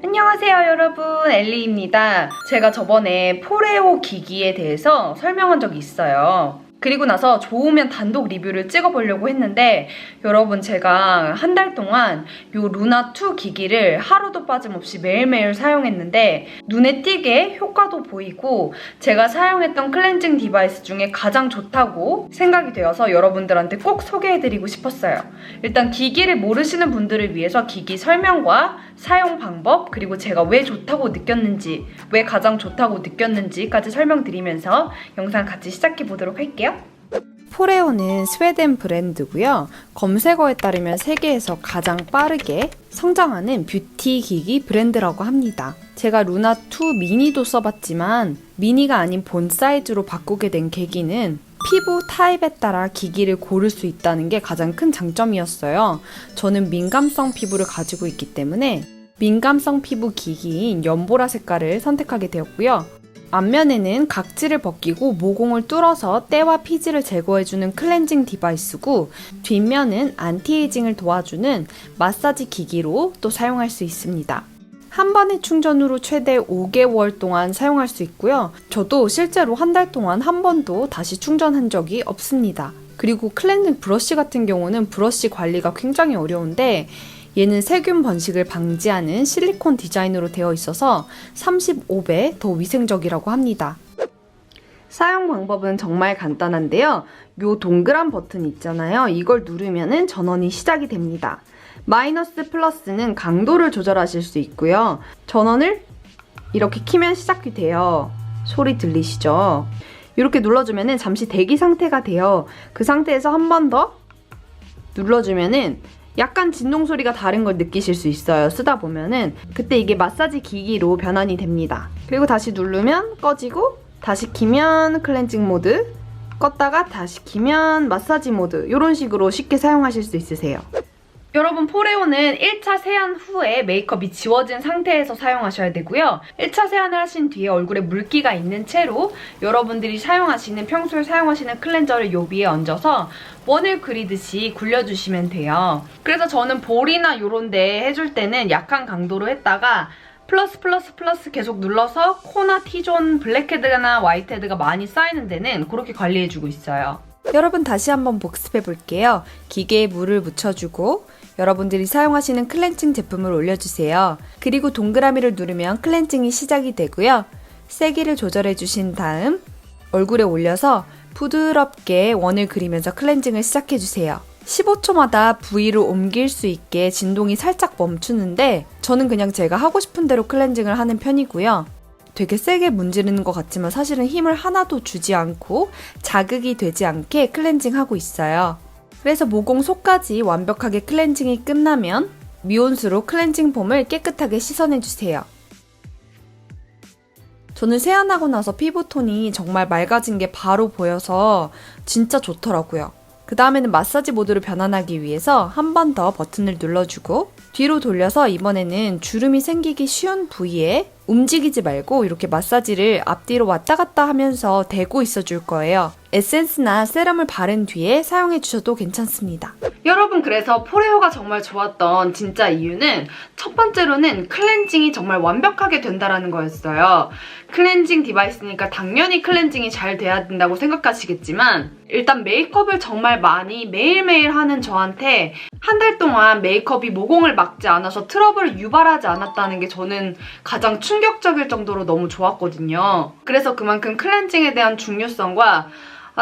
안녕하세요 여러분, 엘리입니다. 제가 저번에 포레오 기기에 대해서 설명한 적이 있어요. 그리고 나서 좋으면 단독 리뷰를 찍어보려고 했는데 여러분, 제가 한 달 동안 요 루나2 기기를 하루도 빠짐없이 매일매일 사용했는데 눈에 띄게 효과도 보이고 제가 사용했던 클렌징 디바이스 중에 가장 좋다고 생각이 되어서 여러분들한테 꼭 소개해드리고 싶었어요. 일단 기기를 모르시는 분들을 위해서 기기 설명과 사용 방법, 그리고 제가 왜 좋다고 느꼈는지, 왜 가장 좋다고 느꼈는지까지 설명드리면서 영상 같이 시작해보도록 할게요. 포레오는 스웨덴 브랜드고요. 검색어에 따르면 세계에서 가장 빠르게 성장하는 뷰티 기기 브랜드라고 합니다. 제가 루나2 미니도 써봤지만 미니가 아닌 본 사이즈로 바꾸게 된 계기는 피부 타입에 따라 기기를 고를 수 있다는 게 가장 큰 장점이었어요. 저는 민감성 피부를 가지고 있기 때문에 민감성 피부 기기인 연보라 색깔을 선택하게 되었고요. 앞면에는 각질을 벗기고 모공을 뚫어서 때와 피지를 제거해주는 클렌징 디바이스고, 뒷면은 안티에이징을 도와주는 마사지 기기로 또 사용할 수 있습니다. 한 번의 충전으로 최대 5개월 동안 사용할 수 있고요. 저도 실제로 한 달 동안 한 번도 다시 충전한 적이 없습니다. 그리고 클렌징 브러쉬 같은 경우는 브러쉬 관리가 굉장히 어려운데 얘는 세균 번식을 방지하는 실리콘 디자인으로 되어 있어서 35배 더 위생적이라고 합니다. 사용 방법은 정말 간단한데요. 요 동그란 버튼 있잖아요. 이걸 누르면은 전원이 시작이 됩니다. 마이너스 플러스는 강도를 조절하실 수 있고요. 전원을 이렇게 키면 시작이 돼요. 소리 들리시죠? 이렇게 눌러주면은 잠시 대기 상태가 돼요. 그 상태에서 한 번 더 눌러주면은 약간 진동 소리가 다른 걸 느끼실 수 있어요. 쓰다 보면은. 그때 이게 마사지 기기로 변환이 됩니다. 그리고 다시 누르면 꺼지고, 다시 키면 클렌징 모드, 껐다가 다시 키면 마사지 모드, 이런 식으로 쉽게 사용하실 수 있으세요. 여러분, 포레오는 1차 세안 후에 메이크업이 지워진 상태에서 사용하셔야 되고요. 1차 세안을 하신 뒤에 얼굴에 물기가 있는 채로 여러분들이 평소에 사용하시는 클렌저를 요 위에 얹어서 원을 그리듯이 굴려주시면 돼요. 그래서 저는 볼이나 요런 데 해줄 때는 약한 강도로 했다가 플러스 계속 눌러서 코나 T존, 블랙헤드나 화이트헤드가 많이 쌓이는 데는 그렇게 관리해주고 있어요. 여러분, 다시 한번 복습해 볼게요. 기계에 물을 묻혀주고 여러분들이 사용하시는 클렌징 제품을 올려주세요. 그리고 동그라미를 누르면 클렌징이 시작이 되고요. 세기를 조절해 주신 다음 얼굴에 올려서 부드럽게 원을 그리면서 클렌징을 시작해 주세요. 15초마다 부위를 옮길 수 있게 진동이 살짝 멈추는데 저는 그냥 제가 하고 싶은 대로 클렌징을 하는 편이고요. 되게 세게 문지르는 것 같지만 사실은 힘을 하나도 주지 않고 자극이 되지 않게 클렌징하고 있어요. 그래서 모공 속까지 완벽하게 클렌징이 끝나면 미온수로 클렌징 폼을 깨끗하게 씻어내주세요. 저는 세안하고 나서 피부톤이 정말 맑아진 게 바로 보여서 진짜 좋더라고요. 그 다음에는 마사지 모드로 변환하기 위해서 한 번 더 버튼을 눌러주고 뒤로 돌려서 이번에는 주름이 생기기 쉬운 부위에 움직이지 말고 이렇게 마사지를 앞뒤로 왔다 갔다 하면서 대고 있어 줄 거예요. 에센스나 세럼을 바른 뒤에 사용해 주셔도 괜찮습니다. 여러분, 그래서 포레오가 정말 좋았던 진짜 이유는 첫 번째로는 클렌징이 정말 완벽하게 된다는 거였어요. 클렌징 디바이스니까 당연히 클렌징이 잘 돼야 된다고 생각하시겠지만 일단 메이크업을 정말 많이 매일매일 하는 저한테 한 달 동안 메이크업이 모공을 막지 않아서 트러블을 유발하지 않았다는 게 저는 가장 충격적일 정도로 너무 좋았거든요. 그래서 그만큼 클렌징에 대한 중요성과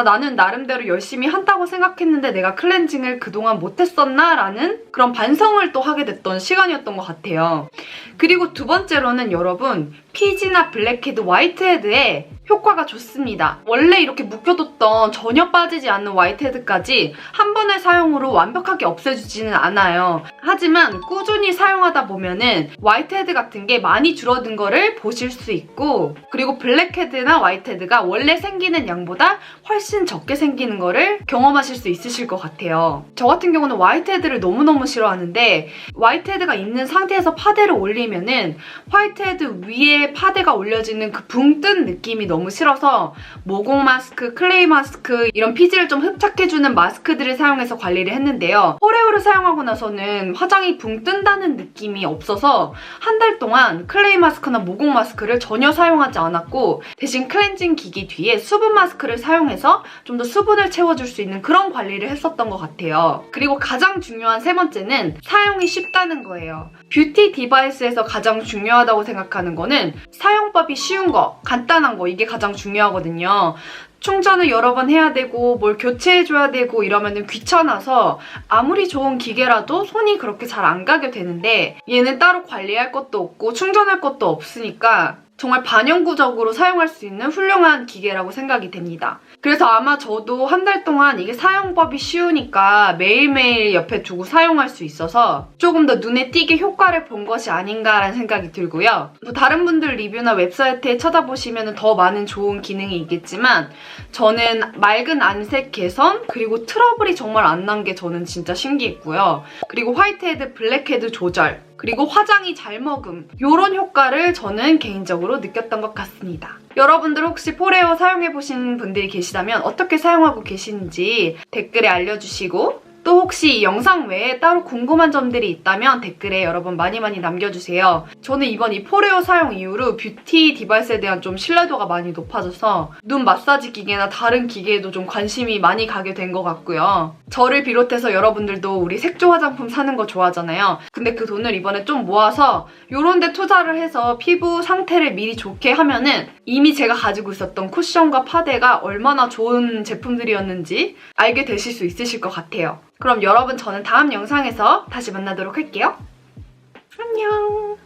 나는 나름대로 열심히 한다고 생각했는데 내가 클렌징을 그동안 못했었나? 라는 그런 반성을 또 하게 됐던 시간이었던 것 같아요. 그리고 두 번째로는 여러분, 피지나 블랙헤드, 화이트헤드에 효과가 좋습니다. 원래 이렇게 묵혀뒀던 전혀 빠지지 않는 화이트헤드까지 한 번의 사용으로 완벽하게 없애주지는 않아요. 하지만 꾸준히 사용하다 보면은 화이트헤드 같은 게 많이 줄어든 거를 보실 수 있고, 그리고 블랙헤드나 화이트헤드가 원래 생기는 양보다 훨씬 적게 생기는 거를 경험하실 수 있으실 것 같아요. 저 같은 경우는 화이트헤드를 너무너무 싫어하는데 화이트헤드가 있는 상태에서 파데를 올리면은 화이트헤드 위에 피부에 파데가 올려지는 그 붕 뜬 느낌이 너무 싫어서 모공 마스크, 클레이 마스크 이런 피지를 좀 흡착해주는 마스크들을 사용해서 관리를 했는데요. 포레오를 사용하고 나서는 화장이 붕 뜬다는 느낌이 없어서 한 달 동안 클레이 마스크나 모공 마스크를 전혀 사용하지 않았고 대신 클렌징 기기 뒤에 수분 마스크를 사용해서 좀 더 수분을 채워줄 수 있는 그런 관리를 했었던 것 같아요. 그리고 가장 중요한 세 번째는 사용이 쉽다는 거예요. 뷰티 디바이스에서 가장 중요하다고 생각하는 거는 사용법이 쉬운 거, 간단한 거 이게 가장 중요하거든요. 충전을 여러 번 해야 되고 뭘 교체해줘야 되고 이러면 귀찮아서 아무리 좋은 기계라도 손이 그렇게 잘 안 가게 되는데 얘는 따로 관리할 것도 없고 충전할 것도 없으니까 정말 반영구적으로 사용할 수 있는 훌륭한 기계라고 생각이 됩니다. 그래서 아마 저도 한 달 동안 이게 사용법이 쉬우니까 매일매일 옆에 두고 사용할 수 있어서 조금 더 눈에 띄게 효과를 본 것이 아닌가라는 생각이 들고요. 뭐 다른 분들 리뷰나 웹사이트에 찾아보시면 더 많은 좋은 기능이 있겠지만 저는 맑은 안색 개선 그리고 트러블이 정말 안 난 게 저는 진짜 신기했고요. 그리고 화이트헤드, 블랙헤드 조절 그리고 화장이 잘 먹음 이런 효과를 저는 개인적으로 느꼈던 것 같습니다. 여러분들 혹시 포레오 사용해보신 분들이 계시다면 어떻게 사용하고 계시는지 댓글에 알려주시고 또 혹시 이 영상 외에 따로 궁금한 점들이 있다면 댓글에 여러분 많이 남겨주세요. 저는 이번 이 포레오 사용 이후로 뷰티 디바이스에 대한 좀 신뢰도가 많이 높아져서 눈 마사지 기계나 다른 기계에도 좀 관심이 많이 가게 된 것 같고요. 저를 비롯해서 여러분들도 우리 색조 화장품 사는 거 좋아하잖아요. 근데 그 돈을 이번에 좀 모아서 요런 데 투자를 해서 피부 상태를 미리 좋게 하면은 이미 제가 가지고 있었던 쿠션과 파데가 얼마나 좋은 제품들이었는지 알게 되실 수 있으실 것 같아요. 그럼 여러분 저는 다음 영상에서 다시 만나도록 할게요. 안녕.